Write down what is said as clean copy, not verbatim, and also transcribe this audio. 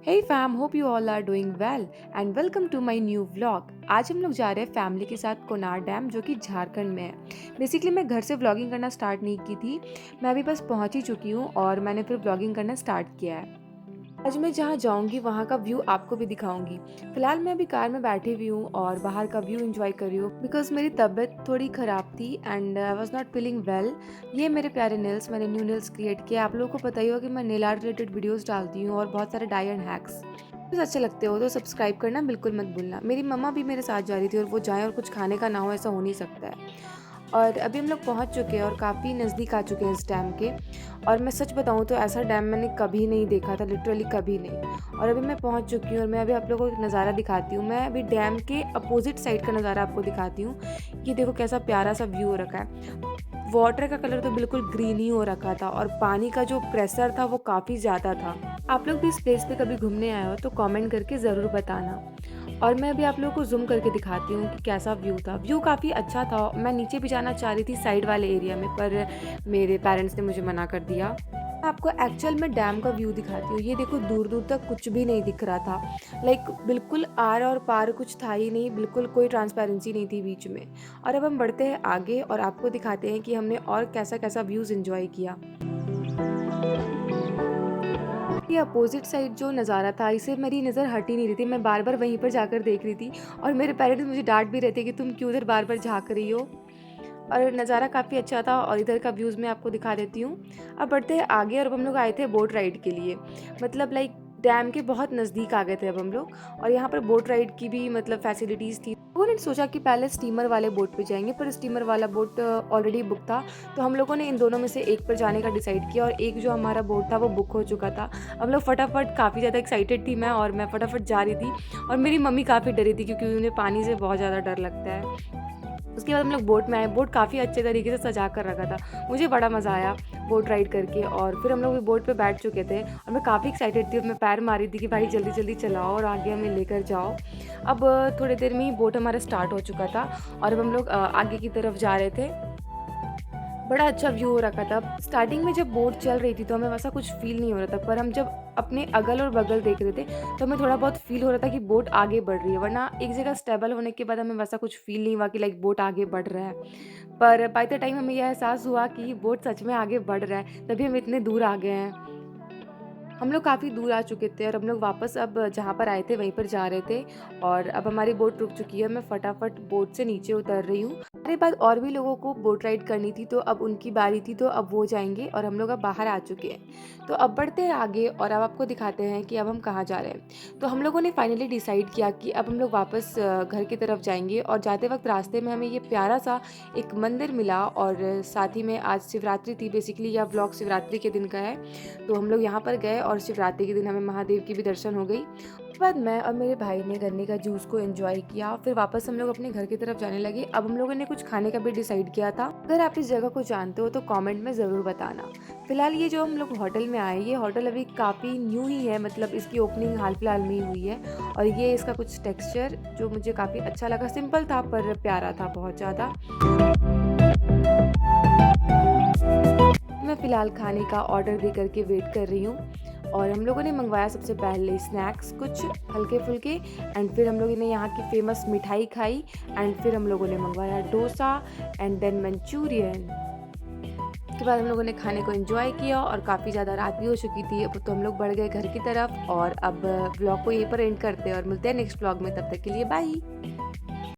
Hey fam, hope you all are doing well and welcome to my new vlog। आज हम लोग जा रहे हैं फैमिली के साथ कोनार डैम जो कि झारखंड में है। बेसिकली मैं घर से व्लॉगिंग करना स्टार्ट नहीं की थी, मैं अभी बस पहुंच ही चुकी हूँ और मैंने फिर व्लॉगिंग करना स्टार्ट किया है। आज मैं जहाँ जाऊँगी वहाँ का व्यू आपको भी दिखाऊंगी। फिलहाल मैं अभी कार में बैठी हुई हूँ और बाहर का व्यू एंजॉय कर रही हूँ बिकॉज मेरी तबीयत थोड़ी ख़राब थी and I was not feeling well. ये मेरे प्यारे नेल्स, मैंने न्यू नेल्स क्रिएट किया। आप लोगों को पता ही हो कि मैं नेल आर्ट रिलेटेड वीडियोस डालती हूँ और बहुत सारे डाई एंड हैक्स। तो अच्छे लगते हो तो सब्सक्राइब करना बिल्कुल मत भूलना। मेरी मम्मा भी मेरे साथ जा रही थी और वो जाएँ और कुछ खाने का ना हो ऐसा हो नहीं सकता है। और अभी हम लोग पहुंच चुके हैं और काफ़ी नज़दीक आ चुके हैं इस डैम के। और मैं सच बताऊं तो ऐसा डैम मैंने कभी नहीं देखा था, लिटरली कभी नहीं। और अभी मैं पहुंच चुकी हूँ और मैं अभी आप लोगों को एक नज़ारा दिखाती हूँ। मैं अभी डैम के अपोजिट साइड का नज़ारा आपको दिखाती हूँ। ये देखो कैसा प्यारा सा व्यू हो रखा है। वाटर का कलर तो बिल्कुल ग्रीन ही हो रखा था और पानी का जो प्रेशर था वो काफ़ी ज़्यादा था। आप लोग भी इस प्लेस पे कभी घूमने आए हो तो कमेंट करके ज़रूर बताना। और मैं अभी आप लोगों को जूम करके दिखाती हूँ कि कैसा व्यू था। व्यू काफ़ी अच्छा था। मैं नीचे भी जाना चाह रही थी साइड वाले एरिया में, पर मेरे पेरेंट्स ने मुझे मना कर दिया। मैं आपको एक्चुअल में डैम का व्यू दिखाती हूँ। ये देखो दूर दूर तक कुछ भी नहीं दिख रहा था। लाइक बिल्कुल आर और पार कुछ था ही नहीं, बिल्कुल कोई ट्रांसपेरेंसी नहीं थी बीच में। और अब हम बढ़ते हैं आगे और आपको दिखाते हैं कि हमने और कैसा कैसा व्यूज़ एंजॉय किया। ये अपोजिट साइड जो नज़ारा था, इसे मेरी नज़र हट ही नहीं रही थी। मैं बार बार वहीं पर जाकर देख रही थी और मेरे पेरेंट्स मुझे डांट भी रहे थे कि तुम क्यों उधर बार बार झाँक रही हो। और नज़ारा काफ़ी अच्छा था और इधर का व्यूज़ मैं आपको दिखा देती हूँ। अब बढ़ते हैं आगे और अब हम लोग आए थे बोट राइड के लिए। मतलब लाइक डैम के बहुत नज़दीक आ गए थे अब हम लोग। और यहाँ पर बोट राइड की भी मतलब फैसिलिटीज़ थी। लोगों ने सोचा कि पहले स्टीमर वाले बोट पे जाएंगे, पर स्टीमर वाला बोट ऑलरेडी बुक था। तो हम लोगों ने इन दोनों में से एक पर जाने का डिसाइड किया और एक जो हमारा बोट था वो बुक हो चुका था। हम लोग फटाफट, काफ़ी ज़्यादा एक्साइटेड थी मैं, और मैं फटाफट जा रही थी। और मेरी मम्मी काफ़ी डरी थी क्योंकि उन्हें पानी से बहुत ज़्यादा डर लगता है। उसके बाद हम लोग बोट में आए। बोट काफ़ी अच्छे तरीके से सजा कर रखा था। मुझे बड़ा मज़ा आया बोट राइड करके। और फिर हम लोग भी बोट पे बैठ चुके थे और मैं काफ़ी एक्साइटेड थी और मैं पैर मारी थी कि भाई जल्दी जल्दी चलाओ और आगे हमें लेकर जाओ। अब थोड़ी देर में ही बोट हमारा स्टार्ट हो चुका था और अब हम लोग आगे की तरफ जा रहे थे। बड़ा अच्छा व्यू हो रखा था। स्टार्टिंग में जब बोट चल रही थी तो हमें वैसा कुछ फ़ील नहीं हो रहा था, पर हम जब अपने अगल और बगल देख रहे थे तो हमें थोड़ा बहुत फ़ील हो रहा था कि बोट आगे बढ़ रही है। वरना एक जगह स्टेबल होने के बाद हमें वैसा कुछ फ़ील नहीं हुआ कि लाइक बोट आगे बढ़ रहा है। पर बाय द टाइम हमें यह एहसास हुआ कि बोट सच में आगे बढ़ रहा है, तभी हम इतने दूर आ गए हैं। हम लोग काफ़ी दूर आ चुके थे और हम लोग वापस अब जहाँ पर आए थे वहीं पर जा रहे थे। और अब हमारी बोट रुक चुकी है। मैं फटाफट बोट से नीचे उतर रही हूँ। हमारे बाद और भी लोगों को बोट राइड करनी थी तो अब उनकी बारी थी, तो अब वो जाएंगे और हम लोग अब बाहर आ चुके हैं। तो अब बढ़ते हैं आगे और अब आपको दिखाते हैं कि अब हम कहाँ जा रहे हैं। तो हम लोगों ने फाइनली डिसाइड किया कि अब हम लोग वापस घर की तरफ जाएंगे। और जाते वक्त रास्ते में हमें ये प्यारा सा एक मंदिर मिला और साथ ही में आज शिवरात्रि थी। बेसिकली यह व्लॉग शिवरात्रि के दिन का है। तो हम लोग यहाँ पर गए और शिवरात्रि के दिन हमें महादेव की भी दर्शन हो गई। उसके बाद मैं और मेरे भाई ने गन्ने का जूस को एंजॉय किया। फिर वापस हम लोग अपने घर की तरफ जाने लगे। अब हम लोगों ने कुछ खाने का भी डिसाइड किया था। अगर आप इस जगह को जानते हो तो कमेंट में ज़रूर बताना। फिलहाल ये जो हम लोग होटल में आए, ये होटल अभी काफ़ी न्यू ही है, मतलब इसकी ओपनिंग हाल फिलहाल में ही हुई है। और ये इसका कुछ टेक्सचर जो मुझे काफ़ी अच्छा लगा, सिंपल था पर प्यारा था बहुत ज़्यादा। मैं फ़िलहाल खाने का ऑर्डर दे करके वेट कर रही हूँ। और हम लोगों ने मंगवाया सबसे पहले स्नैक्स कुछ हल्के फुल्के एंड फिर हम लोगों ने यहाँ की फेमस मिठाई खाई एंड फिर हम लोगों ने मंगवाया डोसा एंड देन मंचूरियन। उसके बाद हम लोगों ने खाने को एंजॉय किया और काफ़ी ज़्यादा रात भी हो चुकी थी। अब तो हम लोग बढ़ गए घर की तरफ और अब ब्लॉग को यहीं पर एंड करते हैं और मिलते हैं नेक्स्ट ब्लॉग में। तब तक के लिए बाय।